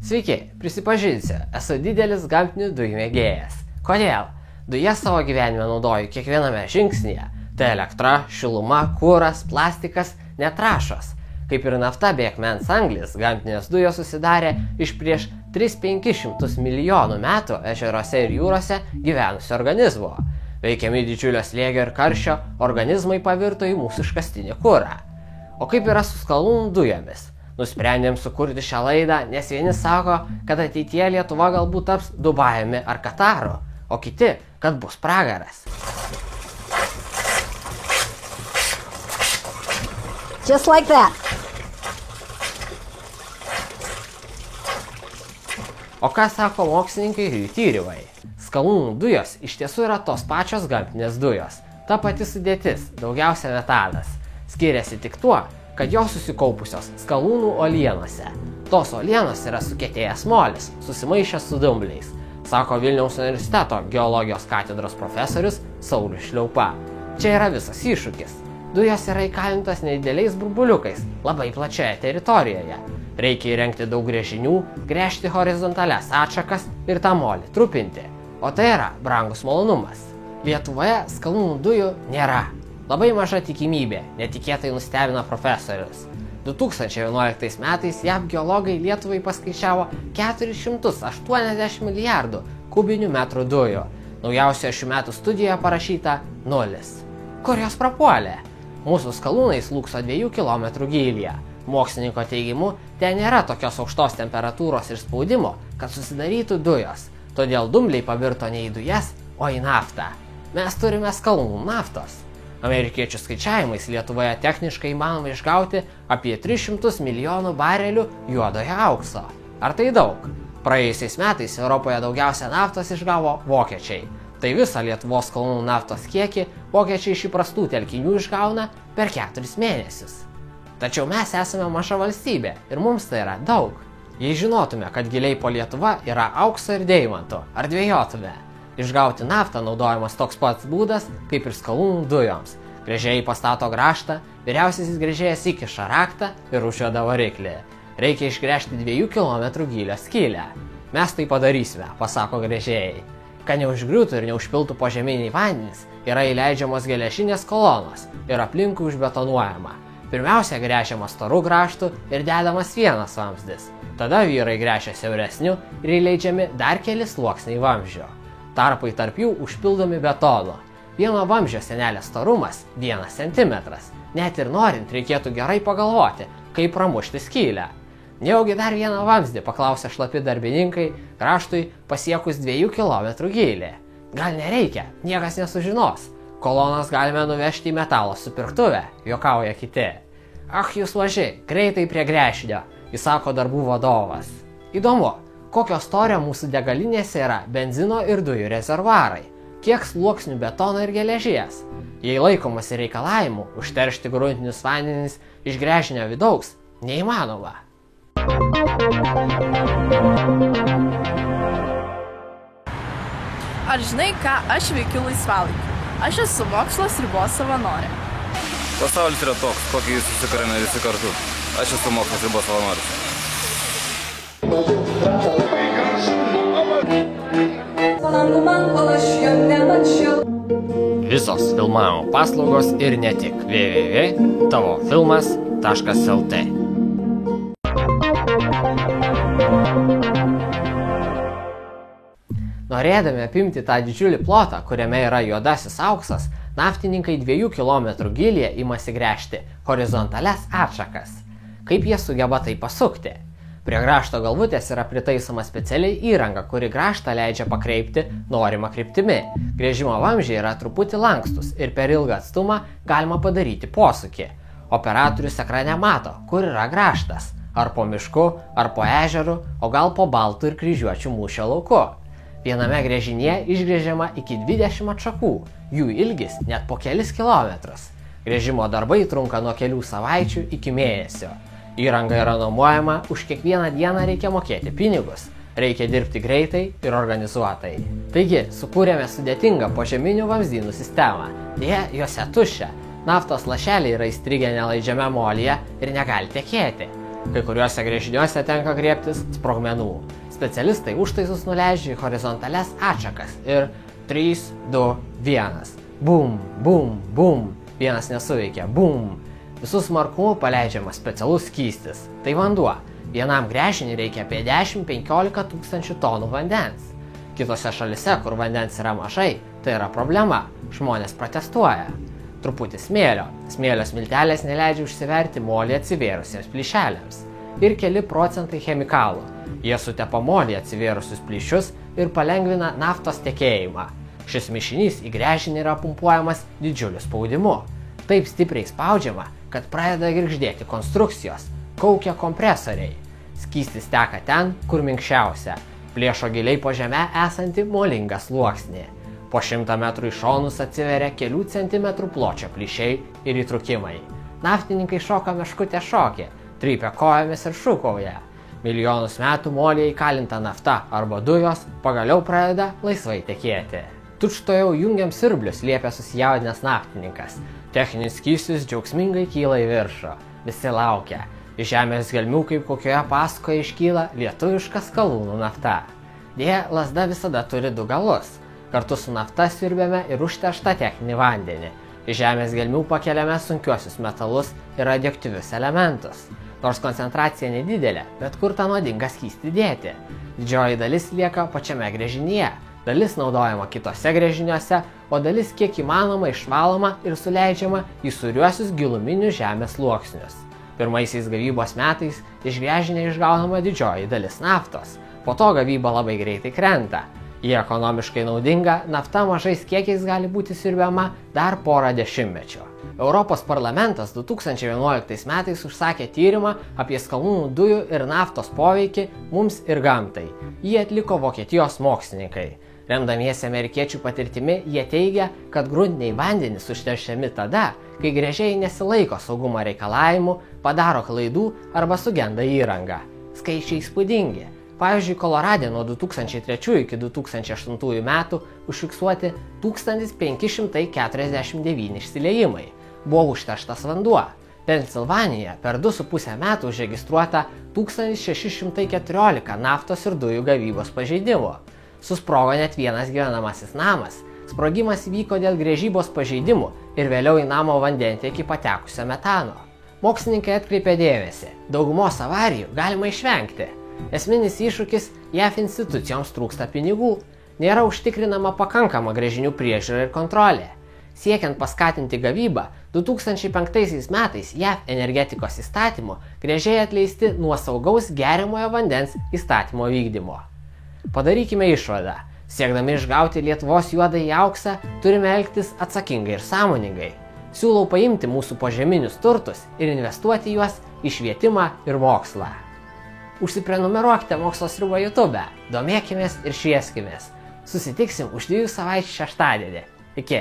Sveiki, prisipažinsiu, esu didelis gamtinių dujų mėgėjas. Kodėl? Dujas savo gyvenime naudoju kiekviename žingsnyje. Tai elektra, šiluma, kuras, plastikas, net trąšos. Kaip ir nafta bei akmens anglis, gamtinės dujos susidarė iš prieš 300–500 milijonų metų ežeruose ir jūrose gyvenusių organizmų. Veikiami didžiulio slėgio ir karščio, organizmai pavirto į mūsų iškastinį kurą. O kaip yra su skalūnų dujomis? Nusprendėm sukurti šią laidą, nes vieni sako, kad ateityje Lietuva galbūt taps Dubajumi ar Kataru, o kiti, kad bus pragaras. Just like that. O ką sako mokslininkai ir jų tyrimai? Skalūnų dujos iš tiesų yra tos pačios gamtinės dujos. Ta pati sudėtis, daugiausia metanas. Skiriasi tik tuo, kad jos susikaupusios skalūnų uolienose. Tos uolienos yra sukietėjęs molis, susimaišęs su dumbliais, sako Vilniaus universiteto geologijos katedros profesorius Saulius Šliaupa. Čia yra visas iššūkis. Dujos yra įkalintos nedideliais burbuliukais, labai plačioje teritorijoje. Reikia įrengti daug gręžinių, gręžti horizontalias atšakas ir tą molį trupinti. O tai yra brangus malonumas. Lietuvoje skalūnų dujų nėra. Labai maža tikimybė, netikėtai nustebina profesorius. 2011 metais JAV geologai Lietuvai paskaičiavo 480 milijardų kubinių metrų dujų. Naujausioje šių metų studijoje parašyta 0. Kur jos prapuolė? Mūsų skalūnai slūkso 2 km gylyje. Mokslininko teigimu, ten nėra tokios aukštos temperatūros ir spaudimo, kad susidarytų dujos. Todėl dumbliai pavirto ne į dujas, o į naftą. Mes turime skalūnų naftos. Amerikiečių skaičiavimais Lietuvoje techniškai įmanoma išgauti apie 300 milijonų barelių juodojo aukso. Ar tai daug? Praėjusiais metais Europoje daugiausia naftos išgavo vokiečiai. Tai visą Lietuvos skalūnų naftos kiekį vokiečiai iš įprastų telkinių išgauna per 4 mėnesius. Tačiau mes esame maža valstybė ir mums tai yra daug. Jei žinotume, kad giliai po Lietuva yra aukso ir deimantų, ar dvejotume? Išgauti naftą naudojamas toks pats būdas, kaip ir skalūnų dujoms. Gręžėjai pastato grąžtą, vyriausiasis gręžėjas įkiša raktą ir užveda variklį. Reikia išgręžti 2 km gylio skylę. Mes tai padarysime, pasako gręžėjai. Kad neužgriūtų ir neužpiltų požeminiai vandenys, yra įleidžiamos geležinės kolonos ir aplinkui užbetonuojama. Pirmiausia gręžiamas storų grąžtų ir dedamas vienas vamzdis. Tada vyrai gręžia siauresniu ir įleidžiami dar keli sluoksniai vamzdžio. Tarpai tarp jų užpildomi betonu. Vieno vamzdžio sienelės storumas 1 cm. Net ir norint reikėtų gerai pagalvoti, kaip pramušti skylę. Nejaugi dar vieną vamzdį, paklausė šlapi darbininkai, grąžtui pasiekus 2 km gylį. Gal nereikia, niekas nesužinos. Kolonas galime nuvežti į metalo supirktuvę, juokauja kiti. Ach, jūs maži, greitai prie gręžinio, įsako darbų vadovas. Įdomu, kokio storio mūsų degalinėse yra benzino ir dujų rezervuarai, kiek sluoksnių betono ir geležies. Jei laikomasi reikalavimų užteršti gruntinius vandenis iš gręžinio vidaus, neįmanoma. Ar žinai, ką aš veikiu laisvalaikiu? Aš esu mokslas ribos savanorė. Pasaulis yra toks, kokį jis susikarina visi kartu. Aš esu mokslas ribos savanoris. Visos filmavimo paslaugos ir ne tik. www.tavofilmas.lt. Norėdami apimti tą didžiulį plotą, kuriame yra juodasis auksas, naftininkai 2 km gylyje imasi gręžti horizontalias atšakas. Kaip jie sugeba tai pasukti? Prie grąžto galvutės yra pritaisoma specialiai įranga, kuri grąžtą leidžia pakreipti norimą kryptimi. Gręžimo vamzdžiai yra truputį lankstus ir per ilgą atstumą galima padaryti posūkį. Operatorius ekrane mato, kur yra grąžtas. Ar po mišku, ar po ežeru, o gal po baltų ir kryžiuočių mūšio lauku. Viename gręžinyje išgręžiama iki 20 atšakų, jų ilgis net po kelis kilometrus. Gręžimo darbai trunka nuo kelių savaičių iki mėnesio. Įranga yra nuomojama, už kiekvieną dieną reikia mokėti pinigus, reikia dirbti greitai ir organizuotai. Taigi, sukūrėme sudėtingą požeminių vamzdynų sistemą. Deja, juose tuščia. Naftos lašeliai yra įstrigę nelaidžiame molyje ir negali tekėti. Kai kuriuose gręžiniuose tenka griebtis sprogmenų. Specialistai užtaisus nuleidžia į horizontales atšakas ir 3, 2, 1. Bum, bum, bum. Vienas nesuveikia. Bum. Visų smarkumu paleidžiamas specialus skystis. Tai vanduo. Vienam gręžiniui reikia apie 10-15 tūkstančių tonų vandens. Kitose šalise, kur vandens yra mažai, tai yra problema. Žmonės protestuoja. Truputį smėlio. Smėlio smiltelės neleidžia užsiverti molį atsivėrusiems plyšeliams. Ir keli procentai chemikalų. Jie sutepa molį atsivėrusius plyšius ir palengvina naftos tekėjimą. Šis mišinys į gręžinį yra pumpuojamas didžiuliu spaudimu. Taip stipriai spaudžiama, kad pradeda girgždėti konstrukcijos, kaukia kompresoriai. Skystis teka ten, kur minkščiausia, plėšo giliai po žeme esantį molingą sluoksnį. Po 100 metrų į šonus atsiveria kelių centimetrų pločio plyšiai ir įtrūkimai. Naftininkai šoka meškutę šokį, trypia kojomis ir šūkauja. Milijonus metų molyje įkalinta nafta arba dujos pagaliau pradeda laisvai tekėti. Tučtojau jungiam siurblius, liepia susijaudinęs naftininkas. Techninis skystis džiaugsmingai kyla į viršų. Visi laukia. Iš žemės gelmių kaip kokioje pasakoje iškyla lietuviška skalūnų nafta. Deja, lazda visada turi 2 galus. Kartu su nafta siurbiame ir užterštą techninį vandenį. Iš žemės gelmių pakeliame sunkiuosius metalus ir radioaktyvius elementus. Nors koncentracija nedidelė, bet kur tą nuodingą skystį dėti. Didžioji dalis lieka pačiame gręžinyje, dalis naudojama kitose gręžiniuose, o dalis kiek įmanoma išvaloma ir suleidžiama į sūriuosius giluminius žemės sluoksnius. Pirmaisiais gavybos metais iš gręžinio išgaunama didžioji dalis naftos, po to gavyba labai greitai krenta. Ji ekonomiškai naudinga, nafta mažais kiekiais gali būti siurbiama dar porą dešimtmečių. Europos parlamentas 2011 metais užsakė tyrimą apie skalūnų dujų ir naftos poveikį mums ir gamtai. Jį atliko Vokietijos mokslininkai. Remdamiesi amerikiečių patirtimi, jie teigia, kad gruntiniai vandenys užteršiami tada, kai gręžėjai nesilaiko saugumo reikalavimų, padaro klaidų arba sugenda įrangą. Skaičiai įspūdingi. Pavyzdžiui, Kolorade nuo 2003 iki 2008 metų užfiksuoti 1549 išsiliejimai. Buvo užterštas vanduo. Pensilvanijoje per 2,5 metų užregistruota 1614 naftos ir dujų gavybos pažeidimų. Susprogo net vienas gyvenamasis namas. Sprogimas įvyko dėl gręžybos pažeidimų ir vėliau į namo vandentiekį patekusio metano. Mokslininkai atkreipė dėmesį, daugumos avarijų galima išvengti. Esminis iššūkis - JAV institucijoms trūksta pinigų. Nėra užtikrinama pakankama gręžinių priežiūra ir kontrolė. Siekiant paskatinti gavybą, 2005 metais JAV energetikos įstatymu gręžėjai atleisti nuo saugaus geriamojo vandens įstatymo vykdymo. Padarykime išvadą. Siekdami išgauti Lietuvos juodąjį auksą, turime elgtis atsakingai ir sąmoningai. Siūlau paimti mūsų požeminius turtus ir investuoti juos į švietimą ir mokslą. Užsiprenumeruokite Mokslo sriubą YouTube, domėkimės ir švieskimės. Susitiksim už 2 savaičių šeštadienį. Iki.